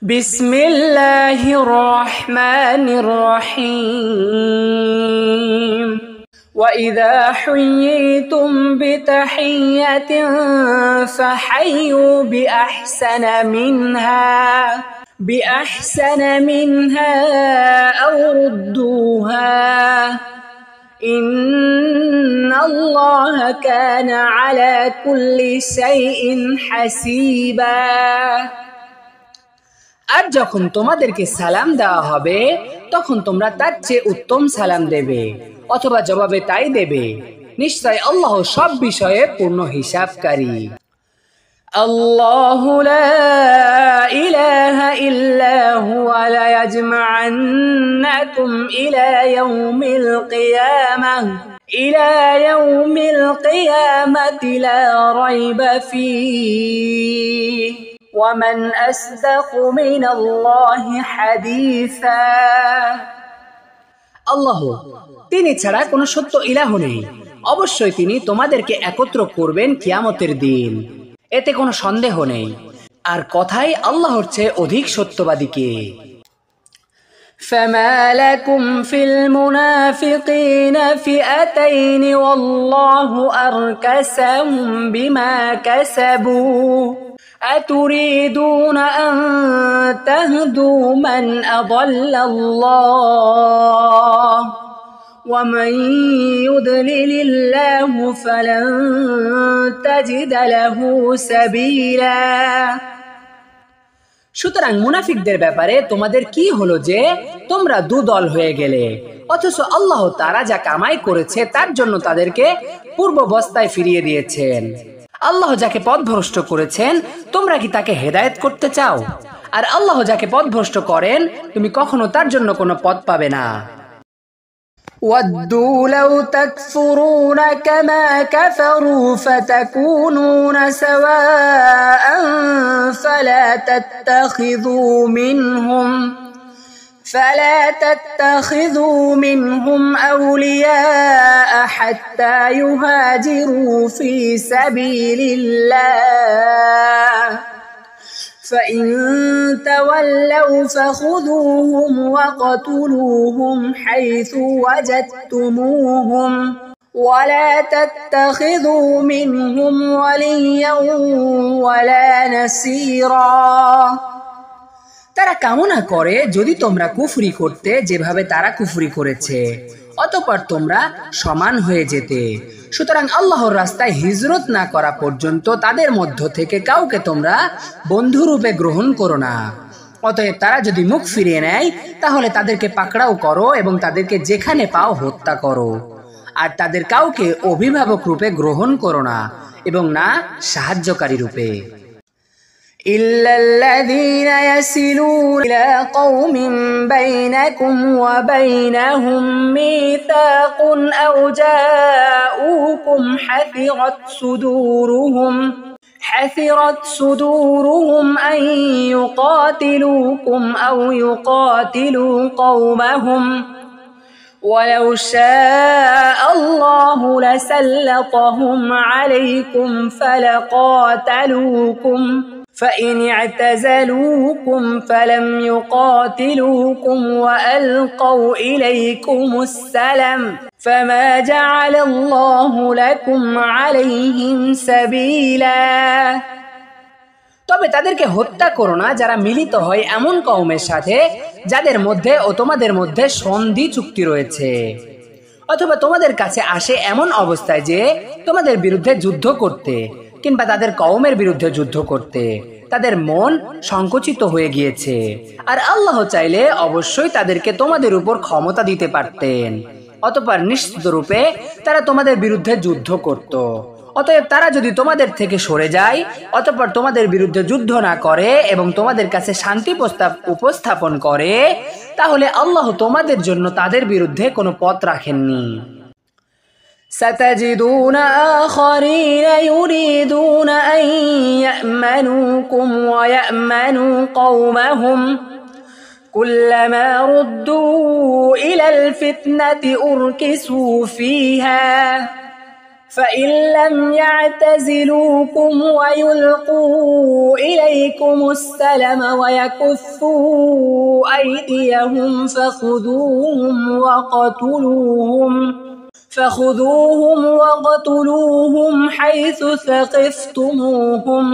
بسم الله الرحمن الرحيم وإذا حييتم بتحية فحيوا بأحسن منها أو ردوها إن الله كان على كل شيء حسيبا। আর যখন তোমাদেরকে সালাম দেওয়া হবে তখন তোমরা তার চেয়ে উত্তম সালাম দেবে অথবা জবাবে তাই দেবে, নিশ্চয় আল্লাহ সব বিষয়ে পূর্ণ হিসাবকারী। আল্লাহু লা ইলাহা ইল্লা হুয়া লা ইয়াজমা'আন্নাকুম ইলা ইয়াউমিল কিয়ামাতি লা রাইবা ফীহি ومن أصدق من الله حديثا। আল্লাহ তিনি ছাড়া কোনো সত্য ইলাহ নেই, অবশ্যই তিনি তোমাদেরকে একত্র করবেন কিয়ামতের দিন, এতে কোনো সন্দেহ নেই। আর কথাই আল্লাহর চেয়ে অধিক সত্যবাদী কে? فما لكم في المنافقين فئتين والله أركسهم بما كسبوا أتريدون أن تهدوا من أضل الله ومن يضلل الله فلن تجد له سبيلا। সুতরাং মুনাফিকদের ব্যাপারে তোমাদের কি হলো যে তোমরা দুদল হয়ে গেলে, অথচ আল্লাহ তারা যা কামাই করেছে তার জন্য তাদেরকে পূর্বাবস্থায় ফিরিয়ে দিয়েছেন। আল্লাহ যাকে পথভ্রষ্ট করেছেন তোমরা কি তাকে হেদায়েত করতে চাও? আর আল্লাহ যাকে পথভ্রষ্ট করেন তুমি কখনো তার জন্য কোনো পথ পাবে না। وَدُّوا لَوْ تَكْفُرُونَ كَمَا كَفَرُوا فَتَكُونُونَ سَوَاءً فلا تتخذوا منهم أولياء حتى يهاجروا في سبيل الله فإن تولوا فخذوهم وقتلوهم حيث وجدتموهم ولا تتخذوا منهم وليا ولا نصيرا। তারা কামনা করে যদি তোমরা কুফরি করতে যেভাবে তারা কুফরি করেছে, অতঃপর তোমরা সমান হয়ে যেতে। সুতরাং আল্লাহর রাস্তায় হিজরত না করা পর্যন্ত তাদের মধ্য থেকে কাউকে তোমরা বন্ধুরূপে গ্রহণ করো না। অতএব তারা যদি মুখ ফিরিয়ে নেয় তাহলে তাদেরকে পাকড়াও করো এবং তাদেরকে যেখানে পাও হত্যা করো। আর তাদের কাউকে অভিভাবক রূপে গ্রহণ করো না এবং না সাহায্যকারী রূপে। إلا الذين يصلون إلى قوم بينكم وبينهم ميثاق أو جاءوكم حثرت صدورهم أن يقاتلوكم أو يقاتلوا قومهم ولو شاء الله لسلطهم عليكم فلقاتلوكم فإن اعتزلوكم فلم يقاتلوكم وألقوا إليكم السلم فما جعل الله لكم عليهم سبيلا। তবে তাদেরকে হত্যা করো না যারা মিলিত হয় এমন কওমের সাথে যাদের মধ্যে ও তোমাদের মধ্যে সন্ধি চুক্তি রয়েছে, অথবা তোমাদের কাছে আসে এমন অবস্থায় যে তোমাদের বিরুদ্ধে যুদ্ধ করতে কিংবা তাদের কওমের বিরুদ্ধে যুদ্ধ করতে তাদের মন সংকুচিত হয়ে গিয়েছে। আর আল্লাহ চাইলে অবশ্যই তাদেরকে তোমাদের উপর ক্ষমতা দিতে পারতেন, অতঃপর নিশ্চিত রূপে তারা তোমাদের বিরুদ্ধে যুদ্ধ করত। অতএব তারা যদি তোমাদের থেকে সরে যায় অতঃপর তোমাদের বিরুদ্ধে যুদ্ধ না করে এবং তোমাদের কাছে শান্তি প্রস্তাব উপস্থাপন করে, তাহলে আল্লাহ তোমাদের জন্য তাদের বিরুদ্ধে কোনো পথ রাখেননি। ستجدون آخرين يريدون أن يأمنوكم ويأمنوا قومهم كلما ردوا إلى الفتنة أركسوا فيها فإن لم يعتزلوكم ويلقوا إليكم السلم ويكفوا أيديهم فخذوهم واقتلوهم حيث ثقفتموهم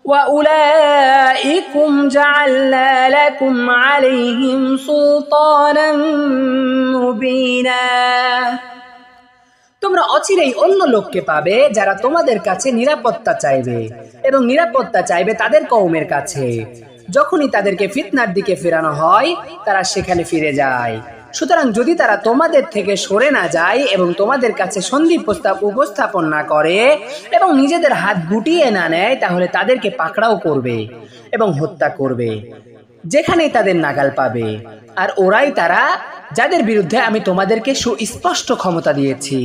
وأولئكم جعلنا لكم عليهم سلطانا مبينا। তোমরা অচিরেই অন্য লোককে পাবে যারা তোমাদের কাছে নিরাপত্তা চাইবে এবং নিরাপত্তা চাইবে তাদের কওমের কাছে। যখনই তাদেরকে ফিতনার দিকে ফেরানো হয় তারা সেখানে ফিরে যায়। সুতরাং যদি তারা তোমাদের থেকে সরে না যায় এবং তোমাদের কাছে সন্ধি প্রস্তাব উপস্থাপন না করে এবং নিজেদের হাত গুটিয়ে না নেয় তাহলে তাদেরকে পাকড়াও করবে এবং হত্যা করবে যেখানেই তাদের নাগাল পাবে। আর ওরাই তারা যাদের বিরুদ্ধে আমি তোমাদেরকে সুস্পষ্ট ক্ষমতা দিয়েছি।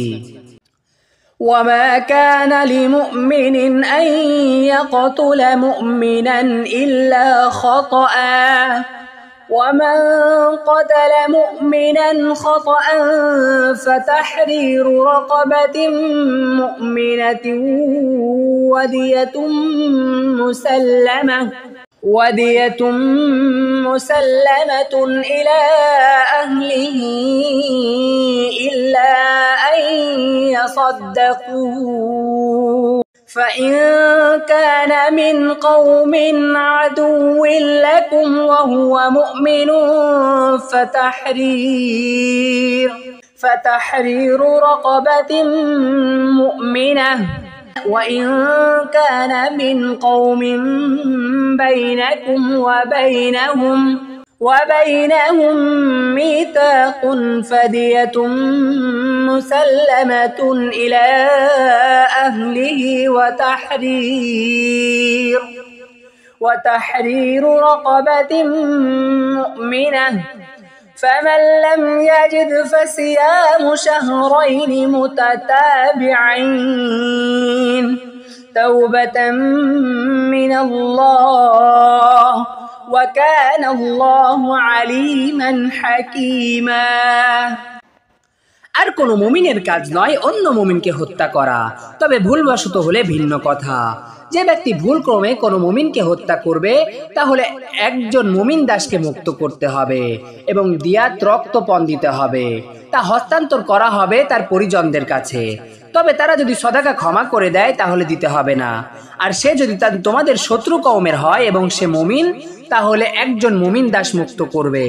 وما كان لمؤمن أن يقتل مؤمنا إلا خطأ ومن قتل مؤمنا خطأ فتحرير رقبة مؤمنة ودية مسلمة إلى أهله إلا أن يصدقوا فإن كان من قوم عدو لكم وهو مؤمن فتحرير رقبة مؤمنة وإن كان من قوم بينكم وبينهم ميثاق فدية مسلمة إلى أهله وتحرير رقبة مؤمنة فمن لم يجد فصيام شهرين متتابعين توبة من الله وكان الله عليما حكيما। আর কোন মুমিনের কাজ নয় অন্য মুমিনকে হত্যা করা, তবে ভুলবশত হলে ভিন্ন কথা। যে ব্যক্তি ভুলক্রমে কোনো মুমিনকে হত্যা করবে তাহলে একজন মুমিন দাসকে মুক্ত করতে হবে এবং দিয়াত রক্তপণ দিতে হবে। তা হস্তান্তর করা হবে তার পরিজনদের কাছে। তবে তারা যদি সদাকা ক্ষমা করে দেয় তাহলে দিতে হবে না। আর সে যদি তোমাদের শত্রু কওমের হয় এবং সে মুমিন তাহলে একজন মুমিন দাস মুক্ত করবে।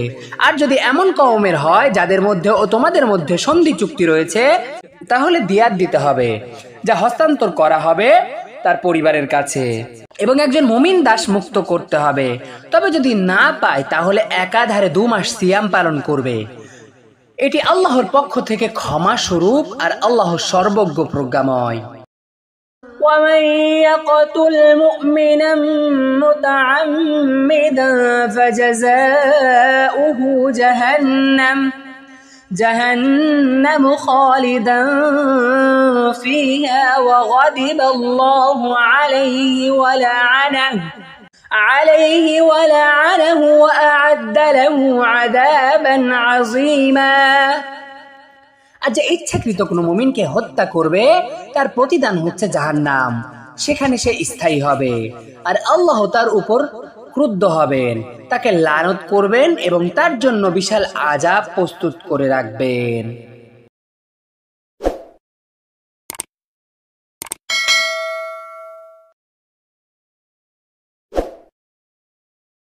আর যদি এমন কওমের হয় যাদের মধ্যে ও তোমাদের মধ্যে সন্ধি চুক্তি রয়েছে তাহলে দিয়াত দিতে হবে, যা হস্তান্তর করা হবে তার পরিবারের কাছে, এবং একজন মুমিন দাস মুক্ত করতে হবে। তবে যদি না পায় তাহলে একাধারে 2 মাস সিয়াম পালন করবে। এটি আল্লাহর পক্ষ থেকে ক্ষমা স্বরূপ আর আল্লাহ সর্বজ্ঞ প্রজ্ঞাময়। ومن يقتل مؤمنا متعمدا فجزاؤه جهنم خالدا فيها وغضب الله عليه ولعنه وأعد له عذابا عظيما। আর যে ইচ্ছাকৃত কোনো মুমিনকে হত্যা করবে তার প্রতিদান হচ্ছে জাহান্নাম, সেখানে সে স্থায়ী হবে। আর আল্লাহ তার উপর ক্রুদ্ধ হবেন, তাকে লানত করবেন এবং তার জন্য বিশাল আযাব প্রস্তুত করে রাখবেন।